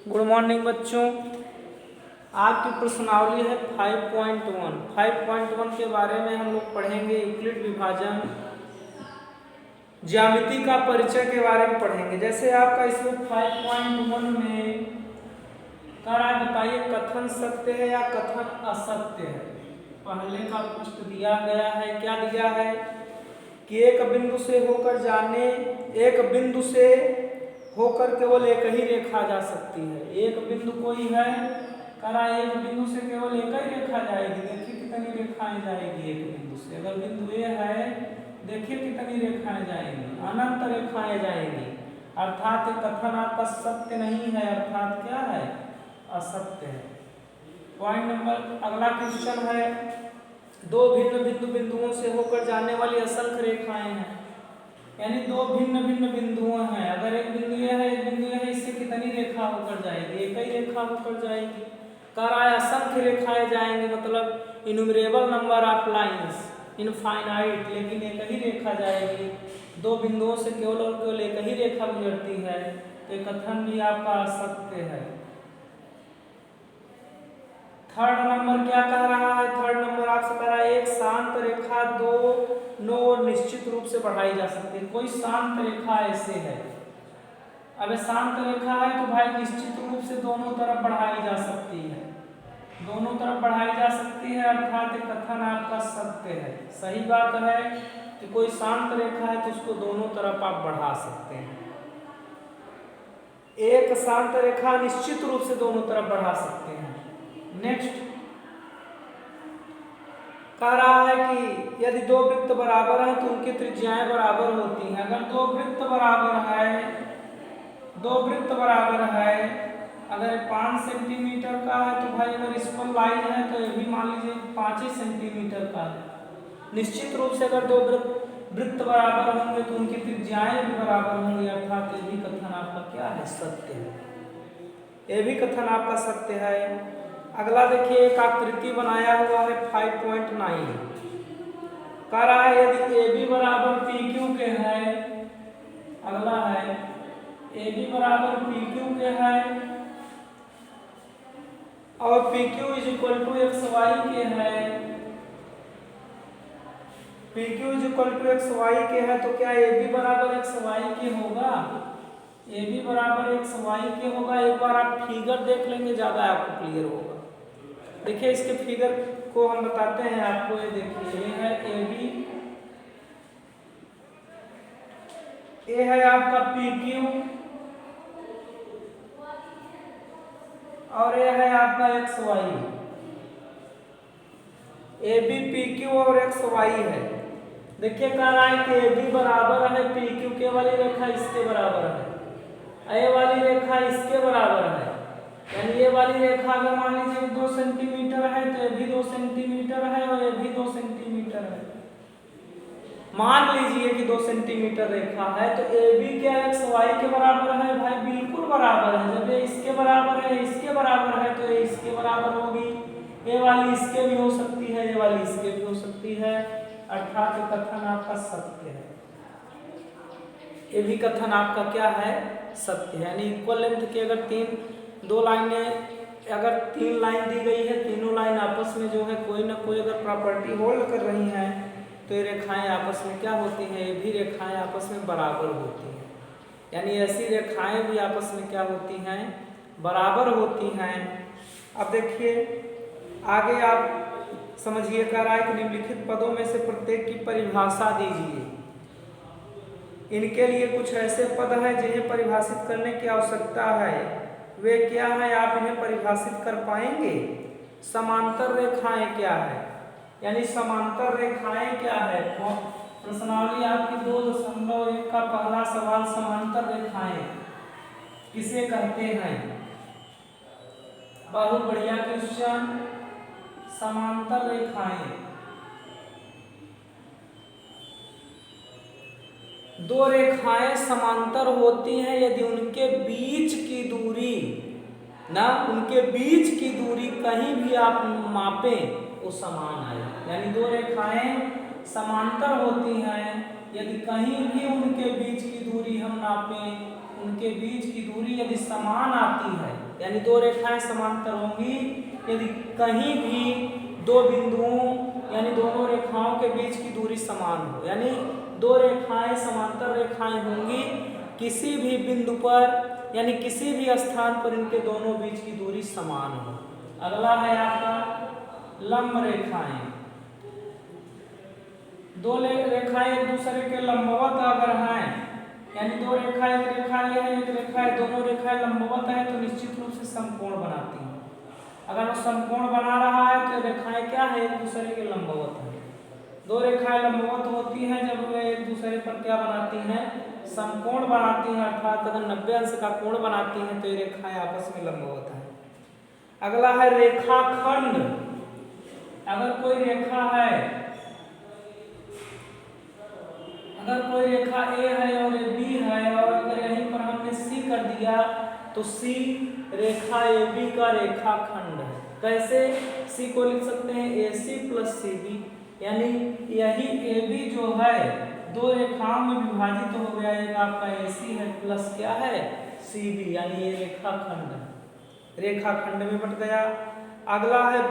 Good morning बच्चों। आपकी प्रश्नावली है 5.1। 5.1 के बारे में हम लोग पढ़ेंगे यूक्लिड विभाजन, ज्यामिति का परिचय के बारे में पढ़ेंगे। जैसे आपका इसमें 5.1 में करा बताइए कथन सत्य है या कथन असत्य है। पहले का प्रश्न दिया गया है, क्या दिया है कि एक बिंदु से होकर केवल एक ही रेखा जा सकती है। एक बिंदु कोई है, करा एक बिंदु से केवल एक ही रेखा जाएगी। देखिए कितनी रेखाएं जाएगी एक बिंदु से। अगर बिंदु ए है, देखिए कितनी रेखाएं जाएंगी, अनंत रेखाएं जाएंगी। अर्थात ये कथन आपका सत्य नहीं है, अर्थात क्या है, असत्य है। पॉइंट नंबर अगला क्वेश्चन है, दो भिन्न बिंदुओं से होकर जाने वाली असंख्य रेखाएं हैं। यानी दो भिन्न बिंदुओं हैं। अगर एक बिंदु यह है, एक बिंदु यह है, इससे कितनी रेखा होकर जाएगी, एक ही रेखा होकर जाएगी। कराए असंख्य रेखाएं जाएंगी, मतलब innumerable number of lines, infinite, लेकिन एक ही रेखा जाएगी। दो बिंदुओं से केवल और केवल एक ही रेखा गुजरती है, तो ये कथन भी आपका असत्य है। थर्ड नंबर क्या कह रहा है, थर्ड नंबर आपसे कह रहा है एक शांत रेखा दोनों निश्चित रूप से बढ़ाई जा सकती है। कोई शांत रेखा ऐसे है, अब शांत रेखा है तो भाई निश्चित रूप से दोनों तरफ बढ़ाई जा सकती है, दोनों तरफ बढ़ाई जा सकती है, अर्थात कथन आपका सत्य है। सही बात है कि कोई शांत रेखा है तो उसको दोनों तरफ आप बढ़ा सकते हैं। एक शांत रेखा निश्चित रूप से दोनों तरफ बढ़ा सकते हैं। नेक्स्ट कह रहा है कि यदि दो वृत्त बराबर हैं तो उनकी त्रिज्याएं बराबर होती हैं। अगर दो वृत्त बराबर है, अगर 5 सेंटीमीटर का है तो भाई अगर इस पर लाइन है तो ये भी मान लीजिए 5 सेंटीमीटर का है। निश्चित रूप से अगर दो वृत्त बराबर होंगे तो उनकी त्रिज्याएं भी बराबर होंगी, अर्थात ये भी कथन आपका क्या है, सत्य है। ये भी कथन आपका सत्य है। अगला देखिए, एक आकृति बनाया हुआ है 5.9। कह रहा है यदि ए बी बराबर पी क्यू के है, अगला है ए बी बराबर पी क्यू के है और P Q is equal to X Y के है, P Q is equal to X Y के है, तो क्या ए बी बराबर एक्स वाई के होगा, ए बी बराबर एक्स वाई के होगा। एक बार आप फिगर देख लेंगे, ज्यादा आपको क्लियर होगा। देखिए इसके फिगर को हम बताते हैं आपको। ये देखिए, ये है ए बी, ये है आपका पी क्यू और ये है आपका X Y. A B P Q और एक्स वाई है। देखिए कह रहा है कि ए बी बराबर है पी क्यू के वाली रेखा इसके बराबर है, ए वाली रेखा इसके बराबर है। यानी ये वाली रेखा अगर मान लीजिए 2 सेंटीमीटर है तो ये भी 2 सेंटीमीटर है और ये भी 2 सेंटीमीटर है। मान लीजिए कि 2 सेंटीमीटर रेखा है तो ए बी क्या एक्स वाई के बराबर है, भाई बिल्कुल बराबर है। जब ये इसके बराबर है, इसके बराबर है, तो ये इसके बराबर होगी। ये वाली इसके भी हो सकती है, ये वाली इसके भी हो सकती है, अर्थात कथन आपका सत्य है। ये भी कथन आपका क्या है, सत्य है। यानी इक्वल लेंथ की अगर दो लाइनें, अगर 3 लाइन दी गई है, तीनों लाइन आपस में जो है कोई ना कोई अगर प्रॉपर्टी होल्ड कर रही हैं तो ये रेखाएं आपस में क्या होती हैं, ये भी रेखाएं आपस में बराबर होती हैं। यानी ऐसी रेखाएं भी आपस में क्या होती हैं, बराबर होती हैं। अब देखिए आगे आप समझिए, कह रहा है कि निम्नलिखित पदों में से प्रत्येक की परिभाषा दीजिए। इनके लिए कुछ ऐसे पद हैं जिन्हें परिभाषित करने की आवश्यकता है, वे क्या है, आप इन्हें परिभाषित कर पाएंगे। समांतर रेखाएं क्या है, यानी समांतर रेखाएं क्या है। प्रश्नावली आपकी 2.1 का पहला सवाल, समांतर रेखाएं किसे कहते हैं। बहुत बढ़िया क्वेश्चन। समांतर रेखाएं, दो रेखाएं समांतर होती हैं यदि उनके बीच की दूरी उनके बीच की दूरी कहीं भी आप मापें वो समान आए। यानी दो रेखाएं समांतर होती हैं यदि कहीं भी उनके बीच की दूरी हम नापें उनके बीच की दूरी यदि समान आती है, यानी दो रेखाएं समांतर होंगी, यदि कहीं भी दो बिंदुओं यानी दोनों रेखाओं के बीच की दूरी समान हो, यानी दो रेखाएं समांतर रेखाएं होंगी, किसी भी बिंदु पर यानी किसी भी स्थान पर इनके दोनों बीच की दूरी समान हो। अगला है आपका लंब रेखाएं। दो रेखाएं एक दूसरे के लंबवत अगर हैं, यानी दो रेखाएं, एक रेखा ये है, एक रेखा है, दोनों रेखाएं लंबवत है तो निश्चित रूप से समकोण बनाती हैं। अगर वो समकोण बना रहा है तो रेखाएं क्या है, एक दूसरे के लंबवत है। दो रेखाएं लंबवत होती हैं जब वे एक दूसरे पर क्या बनाती हैं, समकोण बनाती हैं, अर्थात अगर 90 अंश का कोण बनाती हैं तो ये रेखाएं आपस में लंबवत है। अगला है रेखाखंड। अगर कोई रेखा है, अगर कोई रेखा ए है और ए बी है और अगर यहीं पर हमने सी कर दिया तो सी रेखा ए बी का रेखाखंड है। कैसे? सी को लिख सकते हैं ए सी प्लस सी बी, यानी यही ए बी जो है दो रेखाओं में विभाजित हो गया, एक आपका ए सी है प्लस क्या है सी बी, यानी ये रेखाखंड है, रेखाखंड में बट गया। अगला है